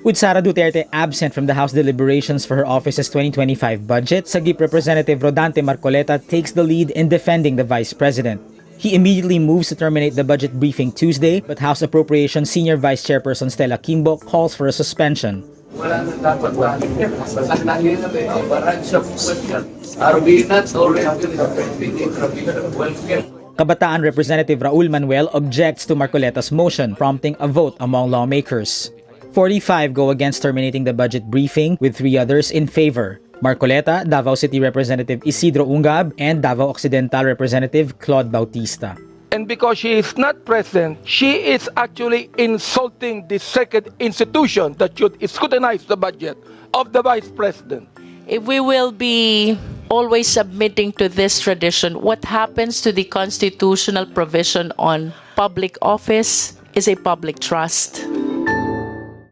With Sara Duterte absent from the House deliberations for her office's 2025 budget, Sagip Representative Rodante Marcoleta takes the lead in defending the Vice President. He immediately moves to terminate the budget briefing Tuesday, but House Appropriations Senior Vice Chairperson Stella Kimbo calls for a suspension. Wala na dapat bakit yan. Masalang nangyayari na barang sa puwet. Arbinat already welfare. Kabataan Representative Raul Manuel objects to Marcoleta's motion, prompting a vote among lawmakers. 45 go against terminating the budget briefing, with 3 others in favor. Marcoleta, Davao City Representative Isidro Ungab, and Davao Occidental Representative Claude Bautista. And because she is not present, she is actually insulting the second institution that should scrutinize the budget of the Vice President. If we will be always submitting to this tradition, what happens to the constitutional provision on public office is a public trust.